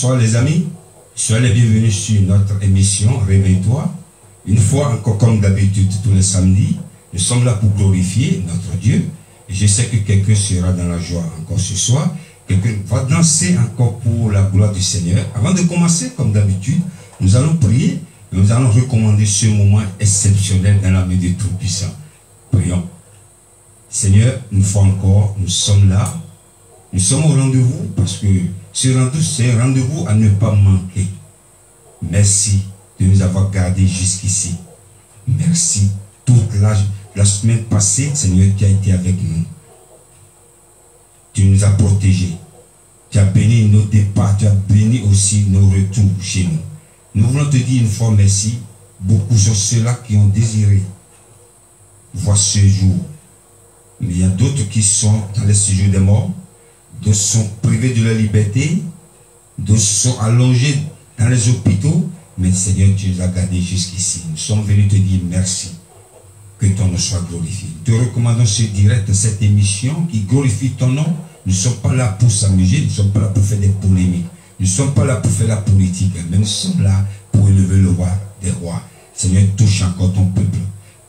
Bonsoir les amis, soyez les bienvenus sur notre émission Réveille-toi. Une fois encore comme d'habitude tous les samedis, nous sommes là pour glorifier notre Dieu. Et je sais que quelqu'un sera dans la joie encore ce soir. Quelqu'un va danser encore pour la gloire du Seigneur. Avant de commencer, comme d'habitude, nous allons prier et nous allons recommander ce moment exceptionnel dans la main du Tout-Puissant. Prions. Seigneur, une fois encore, nous sommes là. Nous sommes au rendez-vous parce que c'est un rendez-vous à ne pas manquer. Merci de nous avoir gardés jusqu'ici. Merci. Toute la semaine passée, Seigneur, tu as été avec nous. Tu nous as protégés. Tu as béni nos départs, tu as béni aussi nos retours chez nous. Nous voulons te dire une fois merci. Beaucoup sont ceux-là qui ont désiré voir ce jour. Mais il y a d'autres qui sont dans le séjour des morts. D'autres sont privés de leur liberté. D'autres sont allongés dans les hôpitaux. Mais Seigneur, tu nous as gardés jusqu'ici. Nous sommes venus te dire merci. Que ton nom soit glorifié. Nous te recommandons ce direct, cette émission qui glorifie ton nom. Nous ne sommes pas là pour s'amuser. Nous ne sommes pas là pour faire des polémiques. Nous ne sommes pas là pour faire la politique. Mais nous sommes là pour élever le roi des rois. Seigneur, touche encore ton peuple.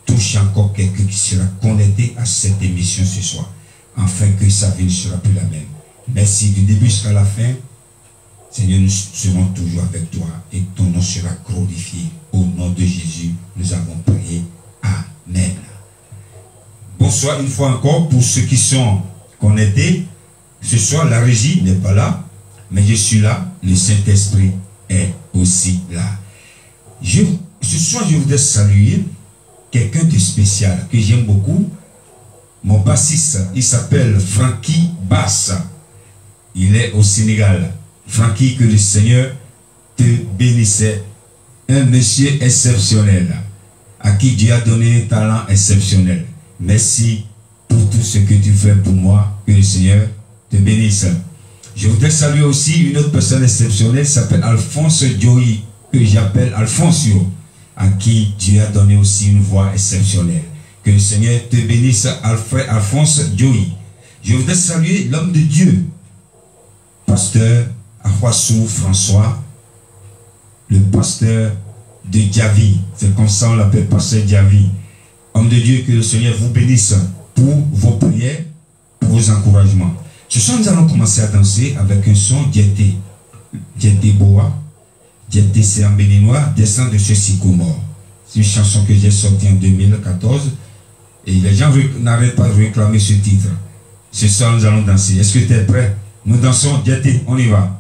Touche encore quelqu'un qui sera connecté à cette émission ce soir. Afin que sa vie ne sera plus la même. Merci du début jusqu'à la fin. Seigneur, nous serons toujours avec toi et ton nom sera glorifié. Au nom de Jésus, nous avons prié. Amen. Bonsoir une fois encore pour ceux qui sont connectés. Ce soir, la régie n'est pas là, mais je suis là. Le Saint-Esprit est aussi là. Ce soir, je voudrais saluer quelqu'un de spécial que j'aime beaucoup. Mon bassiste, il s'appelle Frankie Bassa. Il est au Sénégal. Frankie, que le Seigneur te bénisse. Un monsieur exceptionnel, à qui Dieu a donné un talent exceptionnel. Merci pour tout ce que tu fais pour moi. Que le Seigneur te bénisse. Je voudrais saluer aussi une autre personne exceptionnelle, qui s'appelle Alphonse Joey, que j'appelle Alphonsio, à qui Dieu a donné aussi une voix exceptionnelle. Que le Seigneur te bénisse, Alphonse Joey. Je voudrais saluer l'homme de Dieu, pasteur Ahwassou François, le pasteur de Diavi. C'est comme ça on l'appelle pasteur Diavi. Homme de Dieu, que le Seigneur vous bénisse pour vos prières, pour vos encouragements. Ce soir, nous allons commencer à danser avec un son Diété. Diété Boa. Diété, c'est en béninois, descend de ce sycomore. C'est une chanson que j'ai sortie en 2014. Et les gens n'arrêtent pas de réclamer ce titre. Ce soir, nous allons danser. Est-ce que tu es prêt? Nous dansons Diété, on y va.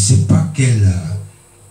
sais pas quel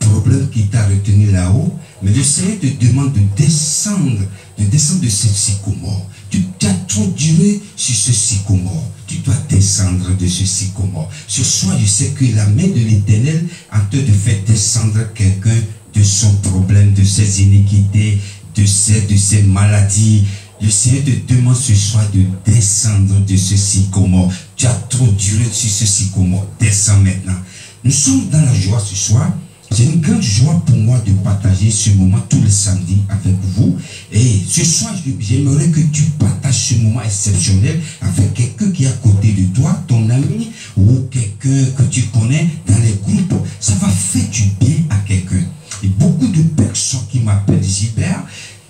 problème qui t'a retenu là-haut, mais le Seigneur te demande de descendre de ce sycomore. Tu as trop duré sur ce sycomore. Tu dois descendre de ce sycomore. Ce soir, je sais que la main de l'Éternel en train de faire descendre quelqu'un de son problème, de ses iniquités, de ses maladies. Le Seigneur te demande ce soir de descendre de ce sycomore. Tu as trop duré sur ce sycomore. Descends maintenant. Nous sommes dans la joie ce soir. C'est une grande joie pour moi de partager ce moment tous les samedis avec vous. Et ce soir, j'aimerais que tu partages ce moment exceptionnel avec quelqu'un qui est à côté de toi, ton ami ou quelqu'un que tu connais dans les groupes. Ça va faire du bien à quelqu'un. Et beaucoup de personnes qui m'appellent Gilbert,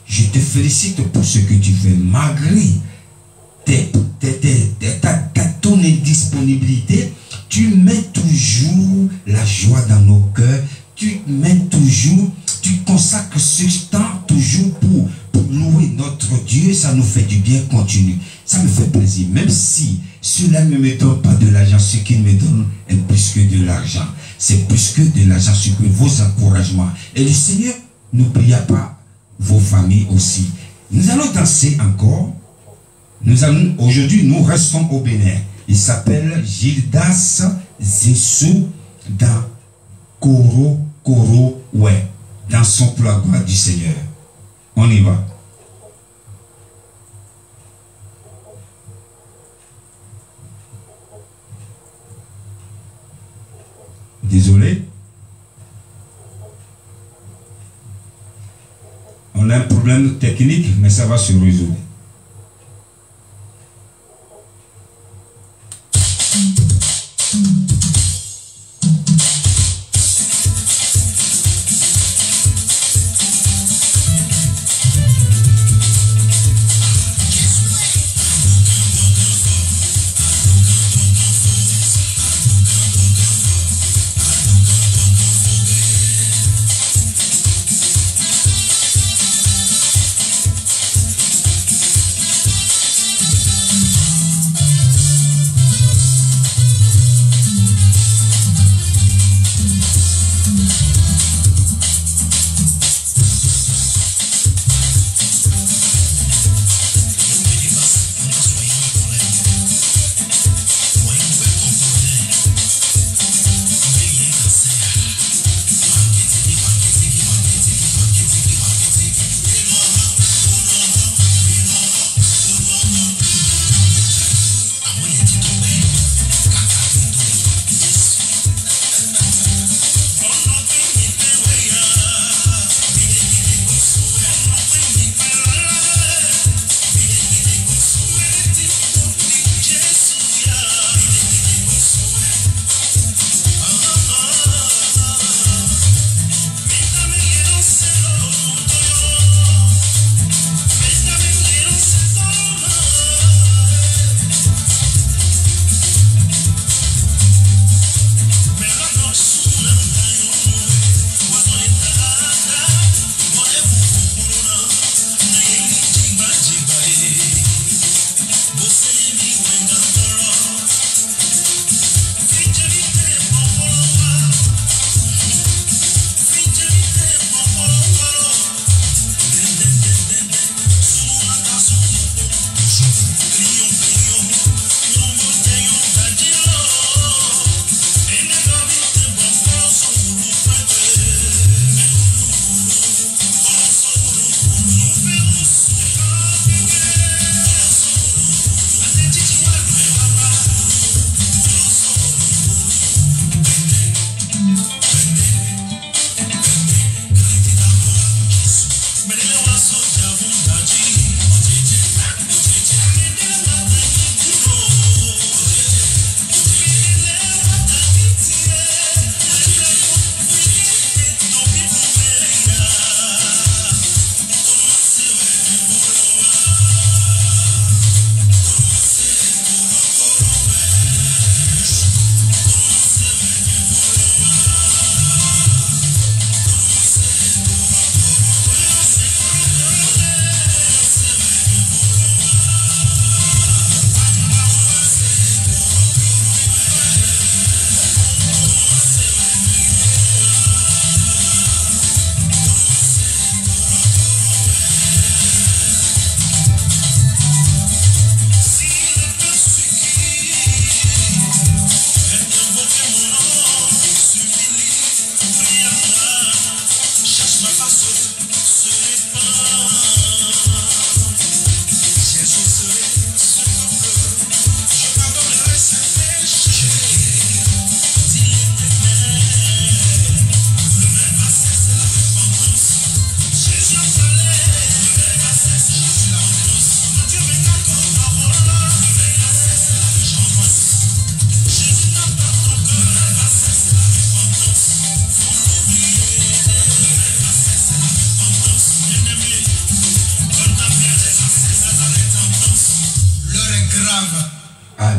je te félicite pour ce que tu fais. Malgré ton indisponibilité, tu mets toujours la joie dans nos cœurs. Tu mets toujours, tu consacres ce temps toujours pour louer notre Dieu. Ça nous fait du bien, continue. Ça me fait plaisir. Même si cela ne me donne pas de l'argent, ce qu'il me donne est plus que de l'argent. C'est plus que de l'argent, c'est que vos encouragements. Et le Seigneur n'oubliez pas vos familles aussi. Nous allons danser encore. Aujourd'hui, nous restons au Bénin. Il s'appelle Gildas Zessou dans Koro, ouais, dans son plan gloire du Seigneur. On y va. Désolé. On a un problème technique, mais ça va se résoudre.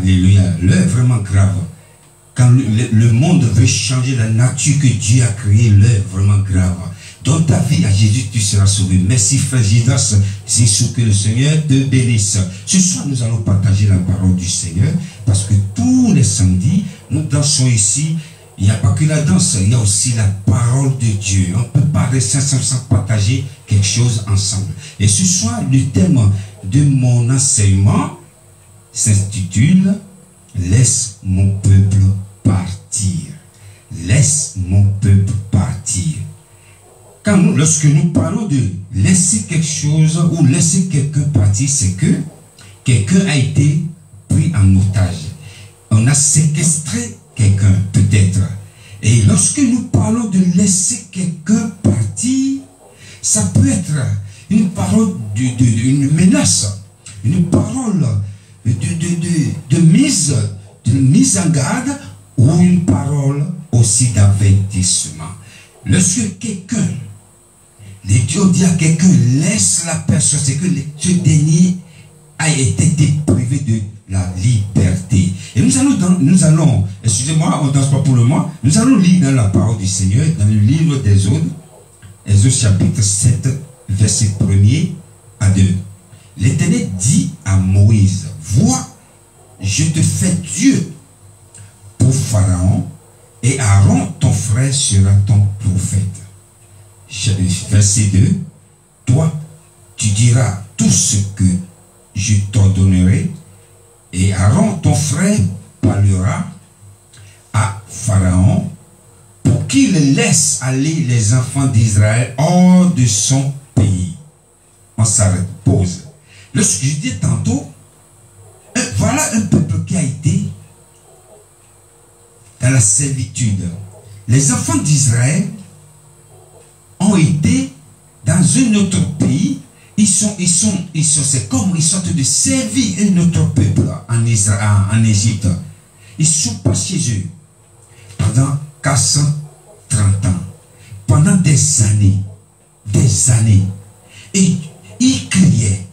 Alléluia. L'heure est vraiment grave. Quand le monde veut changer la nature que Dieu a créée, l'heure est vraiment grave. Dans ta vie à Jésus, tu seras sauvé. Merci frère Gidas, c'est ce que le Seigneur te bénisse. Ce soir, nous allons partager la parole du Seigneur, parce que tous les samedis, nous dansons ici. Il n'y a pas que la danse, il y a aussi la parole de Dieu. On ne peut pas rester sans partager quelque chose ensemble. Et ce soir, le thème de mon enseignement s'intitule « Laisse mon peuple partir ». Laisse mon peuple partir. Lorsque nous parlons de laisser quelque chose ou laisser quelqu'un partir, c'est que quelqu'un a été pris en otage. On a séquestré quelqu'un, peut-être. Et lorsque nous parlons de laisser quelqu'un partir, ça peut être une parole une menace, une parole de mise en garde, ou une parole aussi d'avertissement. Lorsque quelqu'un, les Dieu dit à quelqu'un, laisse la personne, c'est que ce dernier a été privé de la liberté. Et nous allons, excusez-moi, on ne danse pas pour le moment, nous allons lire dans la parole du Seigneur, dans le livre d'Exode, Exode chapitre 7, verset 1er à 2. L'Éternel dit à Moïse, vois, je te fais Dieu pour Pharaon, et Aaron, ton frère, sera ton prophète. Verset 2. Toi, tu diras tout ce que je t'ordonnerai, et Aaron, ton frère, parlera à Pharaon pour qu'il laisse aller les enfants d'Israël hors de son pays. On s'arrête, pause. Lorsque je dis tantôt, voilà un peuple qui a été dans la servitude. Les enfants d'Israël ont été dans un autre pays. C'est comme ils sont de servir un autre peuple en Égypte. Ils sont pas chez eux pendant 430 ans, pendant des années. Et ils criaient,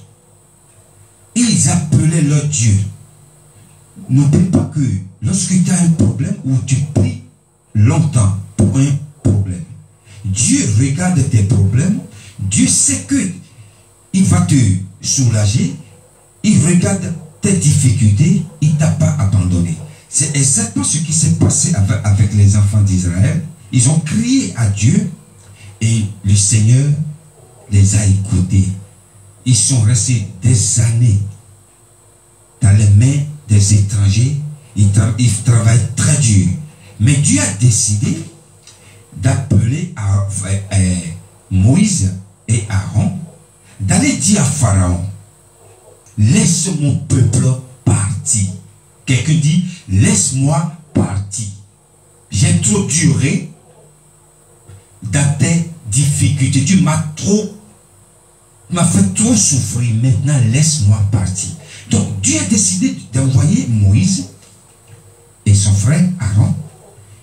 ils appelaient leur Dieu. N'oublie pas que lorsque tu as un problème ou tu pries longtemps pour un problème, Dieu regarde tes problèmes, Dieu sait que il va te soulager, il regarde tes difficultés, il ne t'a pas abandonné. C'est exactement ce qui s'est passé avec les enfants d'Israël. Ils ont crié à Dieu et le Seigneur les a écoutés. Ils sont restés des années dans les mains des étrangers. Ils travaillent très dur. Mais Dieu a décidé d'appeler Moïse et Aaron, d'aller dire à Pharaon, laisse mon peuple partir. Quelqu'un dit, laisse-moi partir. J'ai trop duré dans tes difficultés. Tu m'as fait trop souffrir. Maintenant, laisse-moi partir. Donc, Dieu a décidé d'envoyer Moïse et son frère Aaron.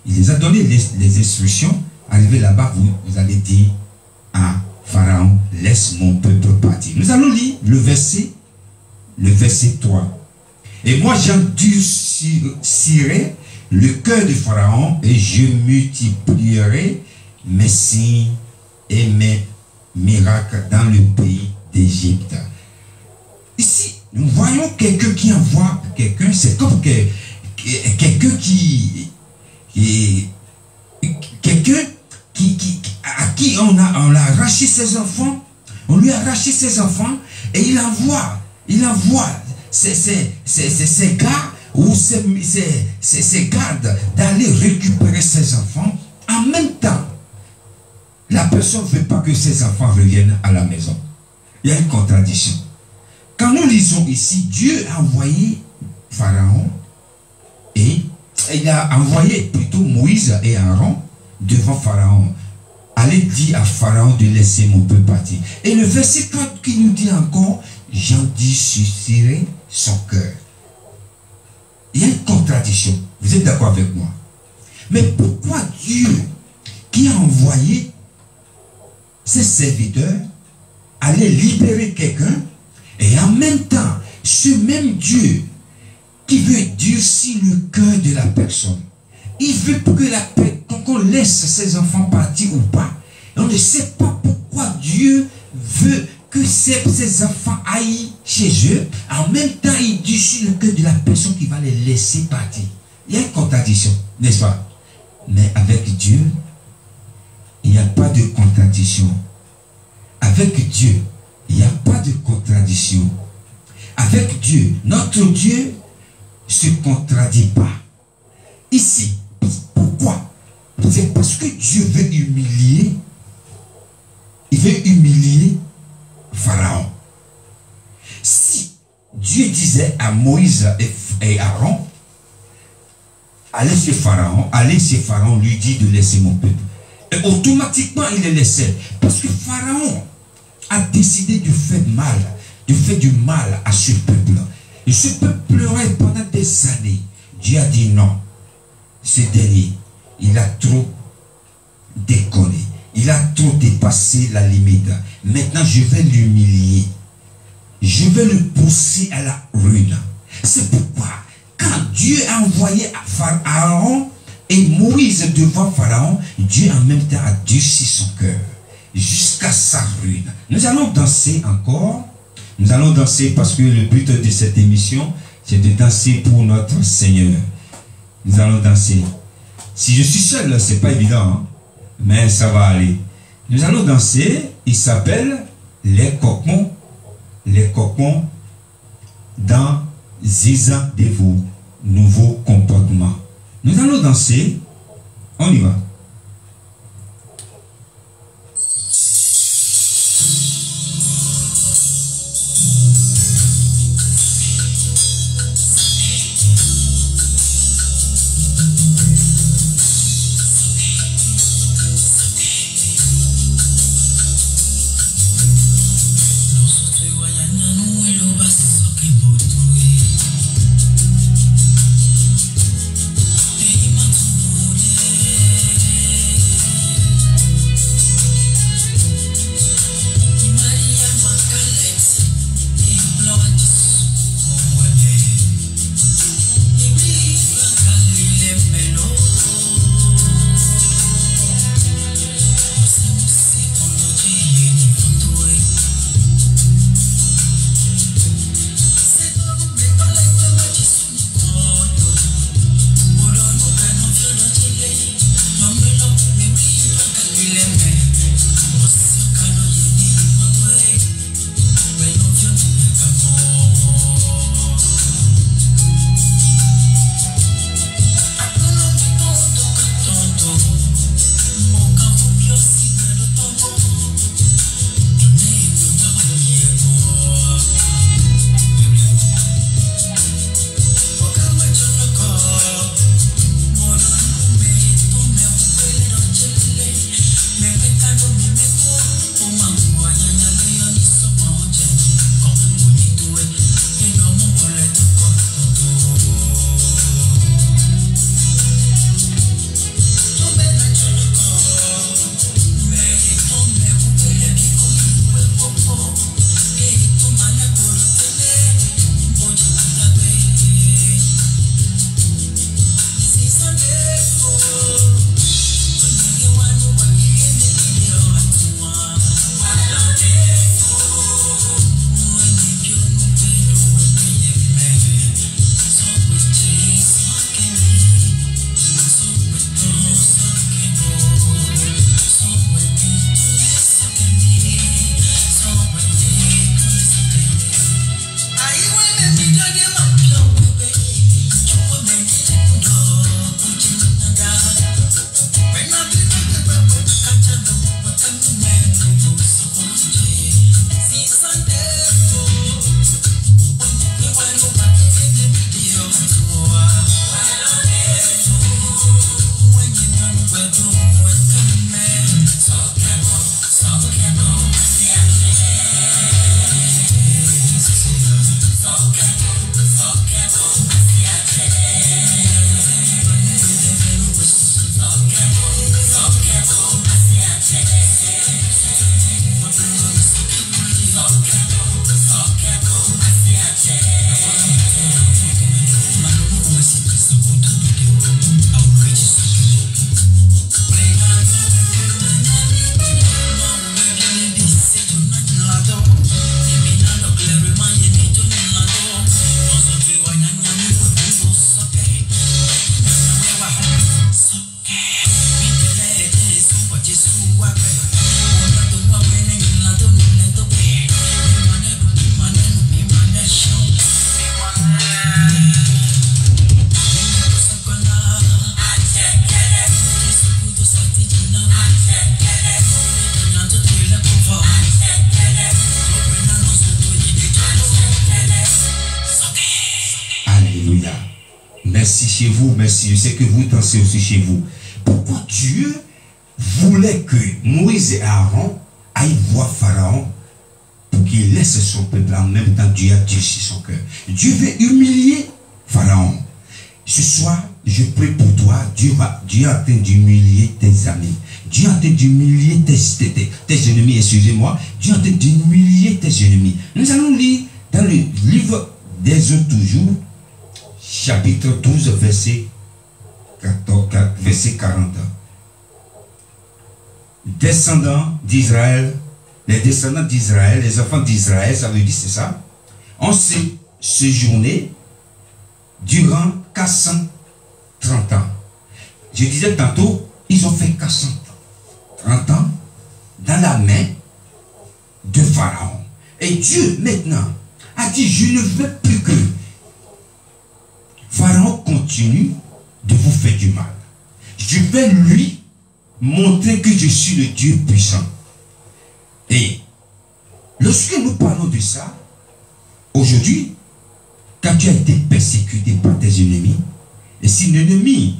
Il les a donné les instructions. Arrivé là-bas, vous allez dire à Pharaon, laisse mon peuple partir. Nous allons lire le verset 3. Et moi j'endurcirai le cœur de Pharaon et je multiplierai mes signes et mes miracles dans le pays d'Égypte. Ici, nous voyons quelqu'un qui envoie quelqu'un, c'est comme quelqu'un à qui on a arraché ses enfants, on lui a arraché ses enfants et il envoie ses gars ou ses gardes d'aller récupérer ses enfants. En même temps, la personne ne veut pas que ses enfants reviennent à la maison. Il y a une contradiction. Quand nous lisons ici, Dieu a envoyé Pharaon et il a envoyé plutôt Moïse et Aaron devant Pharaon. Allez dire à Pharaon de laisser mon peuple partir. Et le verset 4 qui nous dit encore, j'endurcirai son cœur. Il y a une contradiction. Vous êtes d'accord avec moi? Mais pourquoi Dieu, qui a envoyé ses serviteurs, aller libérer quelqu'un, et en même temps, ce même Dieu qui veut durcir le cœur de la personne. Il veut que qu'on laisse ses enfants partir ou pas. Et on ne sait pas pourquoi Dieu veut que ces enfants aillent chez eux. En même temps, il durcit le cœur de la personne qui va les laisser partir. Il y a une contradiction, n'est-ce pas? Mais avec Dieu, il n'y a pas de contradiction. Avec Dieu, il n'y a pas de contradiction. Avec Dieu, notre Dieu ne se contradit pas. Ici, pourquoi? C'est parce que Dieu veut humilier. Il veut humilier Pharaon. Si Dieu disait à Moïse et Aaron, allez chez Pharaon, lui dit de laisser mon peuple. Et automatiquement, il les laissait. Parce que Pharaon a décidé de faire du mal à ce peuple. Et ce peuple pleurait pendant des années. Dieu a dit non. Ce dernier, il a trop déconné. Il a trop dépassé la limite. Maintenant, je vais l'humilier. Je vais le pousser à la ruine. C'est pourquoi, quand Dieu a envoyé Aaron et Moïse devant Pharaon, Dieu en même temps a durci son cœur jusqu'à sa ruine. Nous allons danser encore. Nous allons danser parce que le but de cette émission, c'est de danser pour notre Seigneur. Nous allons danser. Si je suis seul, c'est pas évident, hein? Mais ça va aller. Nous allons danser. Il s'appelle les cocons. Les cocons dans Ziza Devo, nouveau comportement. Nous allons danser. On y va. Hey, chez vous, merci. Je sais que vous dansez aussi chez vous. Pourquoi Dieu voulait que Moïse et Aaron aillent voir Pharaon pour qu'il laisse son peuple? En même temps, Dieu a durci son cœur. Dieu veut humilier Pharaon. Ce soir, je prie pour toi. Dieu est en train d'humilier tes amis. Dieu est en train d'humilier tes ennemis, excusez-moi. Dieu est en train d'humilier tes ennemis. Nous allons lire dans le livre d'Exode toujours, chapitre 12, verset 40. Descendants d'Israël, les enfants d'Israël, ça veut dire c'est ça, ont séjourné durant 430 ans. Je disais tantôt, ils ont fait 430 ans dans la main de Pharaon. Et Dieu maintenant a dit, je ne veux plus que Pharaon continue de vous faire du mal. Je vais lui montrer que je suis le Dieu puissant. Et lorsque nous parlons de ça, aujourd'hui, quand tu as été persécuté par tes ennemis, et si l'ennemi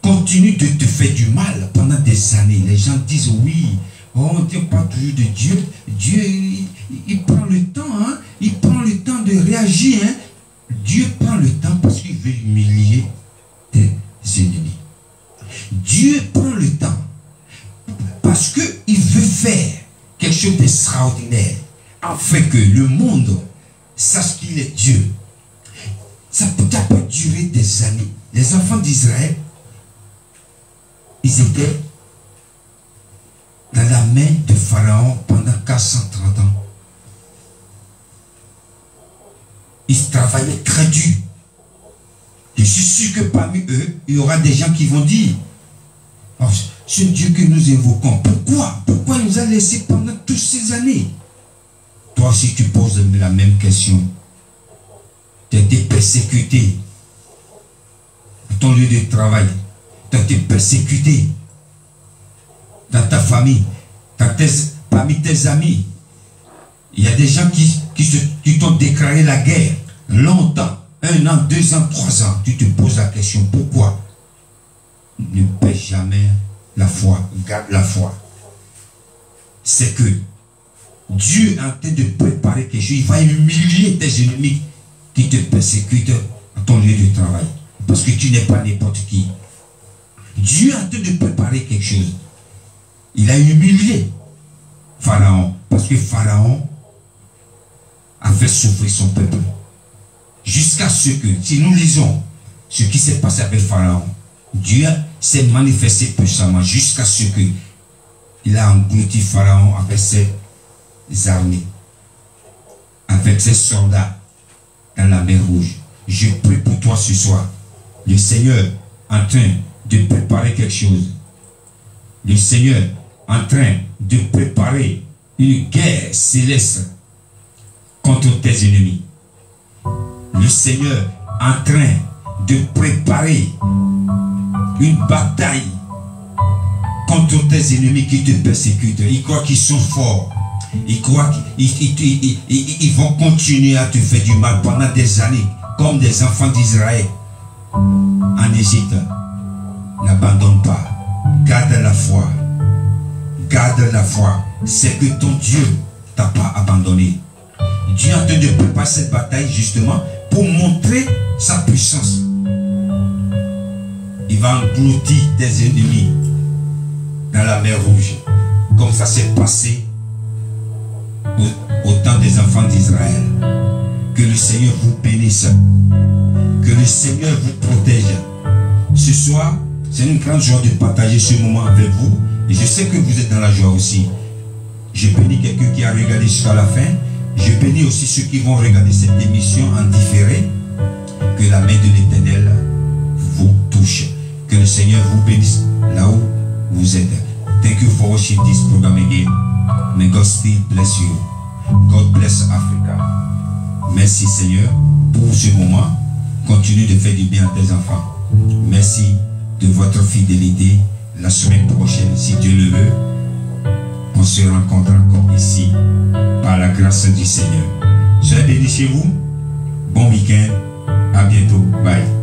continue de te faire du mal pendant des années, les gens disent oui, oh, on ne parle pas toujours de Dieu. Dieu, il prend le temps, hein, il prend le temps de réagir. Hein. Dieu prend le temps parce qu'il veut humilier tes ennemis. Dieu prend le temps parce qu'il veut faire quelque chose d'extraordinaire afin que le monde sache qu'il est Dieu. Ça peut pas durer des années. Les enfants d'Israël, ils étaient dans la main de Pharaon pendant 430 ans. Ils travaillaient très dur. Je suis sûr que parmi eux, il y aura des gens qui vont dire, oh, ce Dieu que nous évoquons, pourquoi il nous a laissé pendant toutes ces années? Toi aussi tu poses la même question. Tu as été persécuté à ton lieu de travail. Tu as été persécuté dans ta famille, parmi tes amis. Il y a des gens qui t'ont déclaré la guerre longtemps, 1 an, 2 ans, 3 ans. Tu te poses la question, pourquoi? Ne perds jamais la foi, garde la foi. C'est que Dieu est en train de préparer quelque chose. Il va humilier tes ennemis qui te persécutent à ton lieu de travail. Parce que tu n'es pas n'importe qui. Dieu est en train de préparer quelque chose. Il a humilié Pharaon. Parce que Pharaon a fait souffrir son peuple. Jusqu'à ce que, si nous lisons ce qui s'est passé avec Pharaon, Dieu s'est manifesté puissamment jusqu'à ce que il a englouti Pharaon avec ses armées, avec ses soldats dans la mer Rouge. Je prie pour toi ce soir. Le Seigneur est en train de préparer quelque chose. Le Seigneur est en train de préparer une guerre céleste contre tes ennemis. Le Seigneur est en train de préparer une bataille contre tes ennemis qui te persécutent. Ils croient qu'ils sont forts. Ils croient qu'ils vont continuer à te faire du mal pendant des années, comme des enfants d'Israël en Égypte. N'abandonne pas. Garde la foi. Garde la foi. C'est que ton Dieu ne t'a pas abandonné. Dieu est en train de préparer cette bataille justement pour montrer sa puissance. Il va engloutir tes ennemis dans la mer Rouge, comme ça s'est passé au temps des enfants d'Israël. Que le Seigneur vous bénisse, que le Seigneur vous protège. Ce soir, c'est une grande joie de partager ce moment avec vous, et je sais que vous êtes dans la joie aussi. Je bénis quelqu'un qui a regardé jusqu'à la fin. Je bénis aussi ceux qui vont regarder cette émission en différé. Que la main de l'Éternel vous touche. Que le Seigneur vous bénisse là où vous êtes. Thank you for watching this program again. May God still bless you. God bless Africa. Merci Seigneur pour ce moment. Continue de faire du bien à tes enfants. Merci de votre fidélité. La semaine prochaine, si Dieu le veut, on se rencontre encore ici par la grâce du Seigneur. Soyez bénis chez vous. Bon week-end. À bientôt. Bye.